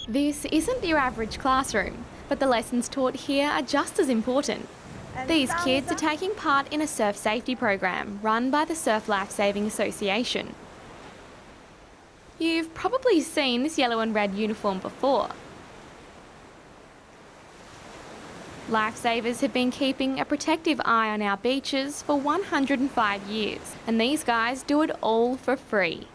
This isn't your average classroom, but the lessons taught here are just as important. These kids are taking part in a surf safety program run by the Surf Lifesaving Association. You've probably seen this yellow and red uniform before. Lifesavers have been keeping a protective eye on our beaches for 105 years, and these guys do it all for free.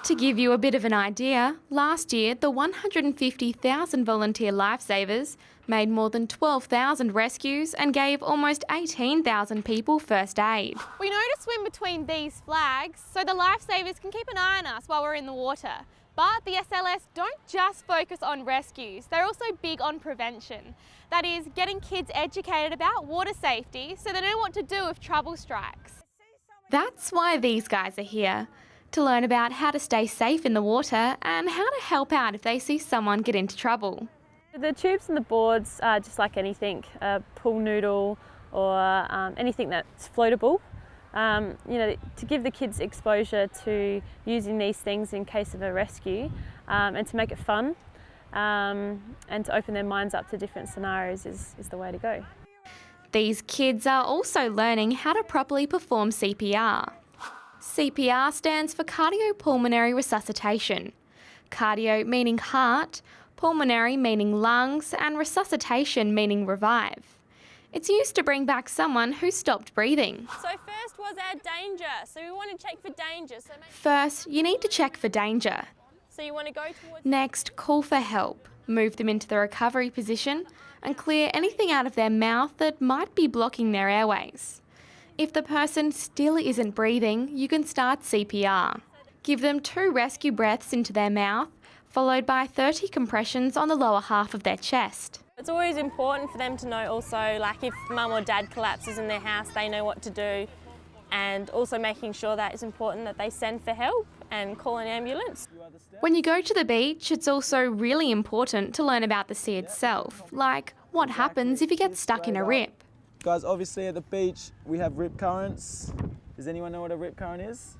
To give you a bit of an idea, last year the 150,000 volunteer lifesavers made more than 12,000 rescues and gave almost 18,000 people first aid. We know to swim between these flags so the lifesavers can keep an eye on us while we're in the water. But the SLS don't just focus on rescues, they're also big on prevention. That is, getting kids educated about water safety so they know what to do if trouble strikes. That's why these guys are here, to learn about how to stay safe in the water and how to help out if they see someone get into trouble. The tubes and the boards are just like anything, a pool noodle or anything that's floatable. To give the kids exposure to using these things in case of a rescue and to make it fun and to open their minds up to different scenarios is the way to go. These kids are also learning how to properly perform CPR. CPR stands for cardiopulmonary resuscitation. Cardio meaning heart, pulmonary meaning lungs, and resuscitation meaning revive. It's used to bring back someone who stopped breathing. So first was our danger, so we want to check for danger. First, you need to check for danger. So you want to go towards... Next, call for help. Move them into the recovery position and clear anything out of their mouth that might be blocking their airways. If the person still isn't breathing, you can start CPR. Give them 2 rescue breaths into their mouth, followed by 30 compressions on the lower half of their chest. It's always important for them to know also, like if mum or dad collapses in their house, they know what to do. And also making sure that it's important that they send for help and call an ambulance. When you go to the beach, it's also really important to learn about the sea itself, like what happens if you get stuck in a rip. Guys, obviously at the beach we have rip currents. Does anyone know what a rip current is?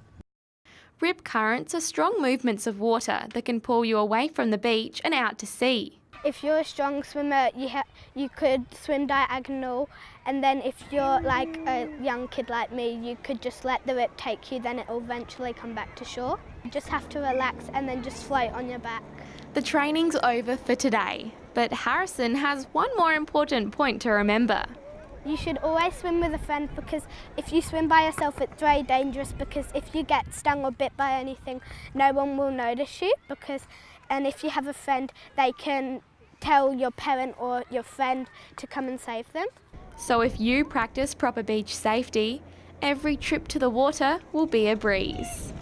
Rip currents are strong movements of water that can pull you away from the beach and out to sea. If you're a strong swimmer, you could swim diagonal, and then if you're like a young kid like me, you could just let the rip take you, then it will eventually come back to shore. You just have to relax and then just float on your back. The training's over for today, but Harrison has one more important point to remember. You should always swim with a friend, because if you swim by yourself it's very dangerous, because if you get stung or bit by anything, no one will notice you, and if you have a friend, they can tell your parent or your friend to come and save them. So if you practice proper beach safety, every trip to the water will be a breeze.